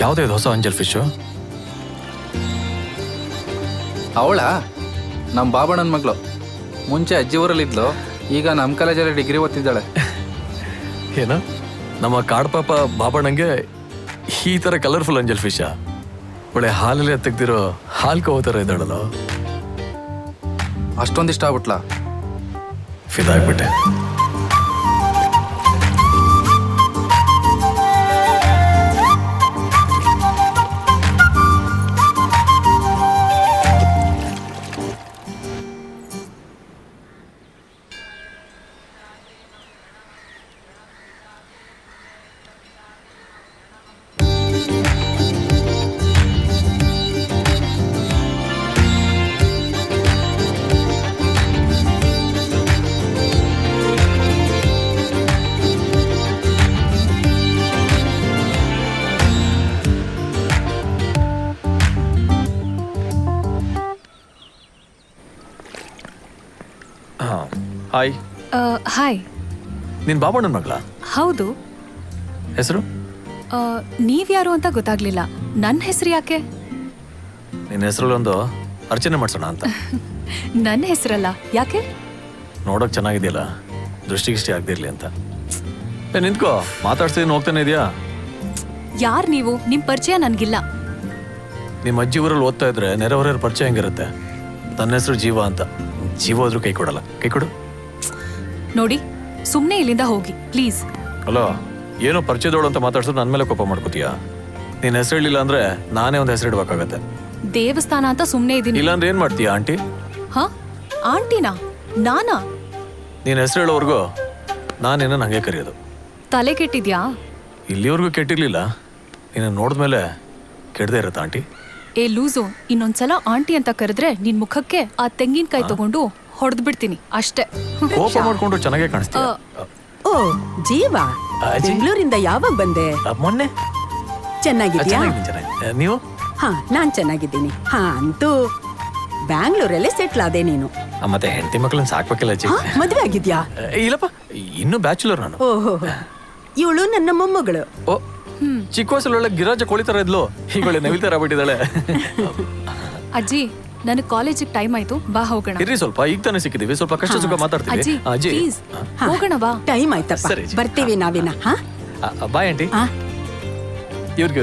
ಯಾವುದೇ ಇದು ಹೊಸ ಅಂಜಲ್ ಫಿಶು? ಅವಳ ನಮ್ಮ ಬಾಬಣ್ಣನ ಮಗಳು. ಮುಂಚೆ ಅಜ್ಜಿ ಊರಲ್ಲಿದ್ಲು, ಈಗ ನಮ್ಮ ಕಾಲೇಜಲ್ಲಿ ಡಿಗ್ರಿ ಓದ್ತಿದ್ದಾಳೆ. ಏನು ನಮ್ಮ ಕಾಡ್ಪಾಪ ಬಾಬಣ್ಣಂಗೆ ಈ ಥರ ಕಲರ್ಫುಲ್ ಅಂಜಲ್ ಫಿಶಾ? ಒಳ್ಳೆ ಹಾಲಲ್ಲೇ ತೆಗ್ದಿರೋ ಹಾಲು ಕೋ ಥರ ಇದ್ದಾಳಲ್ಲ. ಅಷ್ಟೊಂದಿಷ್ಟ ಆಗ್ಬಿಟ್ಲಾ? ಫಿದಾ ಆಗ್ಬಿಟ್ಟೆ. ಹಾಯ್. ಹಾಯ್. ನಿನ್ ಬಾಬಣ್ಣನ ಮಗಳ? ಹೌದು. ಹೆಸರು? ನೀವ್ಯಾರು ಅಂತ ಗೊತ್ತಾಗ್ಲಿಲ್ಲ. ನನ್ನ ಹೆಸರು ಯಾಕೆ? ನಿನ್ನ ಹೆಸರಲ್ಲಿ ಒಂದು ಅರ್ಚನೆ ಮಾಡ್ಸೋಣ ಅಂತ. ನನ್ನ ಹೆಸರಲ್ಲ, ಯಾಕೆ? ನೋಡೋಕೆ ಚೆನ್ನಾಗಿದೆಯಲ್ಲ, ದೃಷ್ಟಿಗಿಷ್ಟಿ ಆಗದಿರ್ಲಿ ಅಂತ. ನಿಂತ್ಕೋ, ಮಾತಾಡ್ಸ್ತೀನಿ ಹೋಗ್ತಾನೆ ಇದೆಯಾ? ಯಾರು ನೀವು? ನಿಮ್ಮ ಪರಿಚಯ ನನಗಿಲ್ಲ. ನಿಮ್ಮ ಅಜ್ಜಿ ಊರಲ್ಲಿ ಓದ್ತಾ ಇದ್ರೆ ನೆರೆಹೊರೆಯವ್ರ ಪರಿಚಯ ಹೆಂಗಿರುತ್ತೆ? ನನ್ನ ಹೆಸರು ಜೀವ ಅಂತ. ಜೀವ ಹೋದ್ರೂ ಕೈ ಕೊಡಲ್ಲ. ಕೈ ಕೊಡು. ನೋಡಿ, ಸುಮ್ಮನೆ ಇಲ್ಲಿಂದ ಹೋಗಿ ಪ್ಲೀಸ್. ಅಲೋ, ಏನೋ ಪರಿಚಯದವಳು ಅಂತ ಮಾತಾಡ್ಸೋದು ನನ್ನ ಮೇಲೆ ಕೋಪ ಮಾಡ್ಕೋತೀಯಾ? ನಿನ್ನ ಹೆಸರು ಹೇಳಿಲ್ಲ ಅಂದ್ರೆ ನಾನೇ ಒಂದು ಹೆಸರು ಇಡ್ಬೇಕಾಗತ್ತೆ. ದೇವಸ್ಥಾನ ಅಂತ ಸುಮ್ಮನೆ ಇದೀನಿ. ಇಲ್ಲಾಂದ್ರೆ ಏನ್ ಮಾಡ್ತೀಯಾ ಆಂಟಿ? ಹಾ, ಆಂಟಿನಾ? ನಾನಾ? ನೀನ್ ಹೆಸರು ಹೇಳೋವರೆಗೂ ನಾನೇನ ಹಂಗೆ ಕರೆಯೋದು. ತಲೆ ಕೆಟ್ಟಿದ್ಯಾ? ಇಲ್ಲಿವರೆಗೂ ಕೆಟ್ಟಿರ್ಲಿಲ್ಲ, ನಿನ್ನ ನೋಡಿದ್ಮೇಲೆ ಕೆಡದೆ ಇರತ್ತ ಆಂಟಿ? ಏ ಲೂಸು, ಇನ್ನೊಂದ್ಸಲ ಆಂಟಿ ಅಂತ ಕರೆದ್ರೆ ನಿನ್ ಮುಖಕ್ಕೆ ಆ ತೆಂಗಿನಕಾಯಿ ತಗೊಂಡು ಹೊಡೆದ್ ಬಿಡ್ತೀನಿ ಅಷ್ಟೇ. ಕೋಪ ಮಾಡ್ಕೊಂಡು ಚೆನ್ನಾಗೇ ಕಾಣಿಸ್ತೀಯ. ಓ ಜೀವ, ಬೆಂಗಳೂರಿಂದ ಯಾವಾಗ ಬಂದೆ? ಮೊನ್ನೆ. ಚೆನ್ನಾಗಿದ್ಯಾ? ನೀವು? ಹಾ, ನಾನ್ ಚೆನ್ನಾಗಿದ್ದೀನಿ. ಹಾ, ಅಂತೂ ಬ್ಯಾಂಗ್ಳೂರಲ್ಲೇ ಸೆಟ್ಲ್ ಆದೆ ನೀನು. ಮತ್ತೆ ಹೆಂಡತಿ ಮಕ್ಕಳನ್ನ ಸಾಕ್ಬೇಕಲ್ಲ ಅಜ್ಜಿ. ಮದ್ವೆ ಆಗಿದ್ಯಾ? ಇಲ್ಲಪ್ಪ, ಇನ್ನೂ ಬ್ಯಾಚುಲರ್ ನಾನು. ಓಹೋ, ಇವಳು ನನ್ನ ಮೊಮ್ಮಗಳು. ಓ, ಚಿಕ್ಕ ವಯಸ್ಸಲ್ಲಿ ಗಿರಾಜ ಕೋಳಿ ತರ ಇದ್ಲು, ಈಗ ಒಳ್ಳೆ ನವಿಲ್ ತರ ಆಗ್ಬಿಟ್ಟಿದ್ದಾಳೆ. ಅಜ್ಜಿ, ನನಗೆ ಕಾಲೇಜಿಗೆ ಟೈಮ್ ಆಯ್ತು, ಬಾ ಹೋಗೋಣ. ಇರಿ ಸ್ವಲ್ಪ, ಈಗ ತಾನೇ ಸಿಕ್ಕಿದೀವಿ, ಸ್ವಲ್ಪ ಕಷ್ಟ ಸುಖ ಮಾತಾಡ್ತೀವಿ. ಅಜ್ಜಿ ಪ್ಲೀಸ್ ಹೋಗೋಣ, ಬಾ. ಟೈಮ್ ಆಯ್ತಪ್ಪ, ಸರಿ, ಅಜ್ಜಿ. ಬರ್ತೀವಿ ನಾವಿನ. ಹಾ, ಬಾಯ್ ಆಂಟಿ. ಹಾ. ಇವ್ರಿಗೆ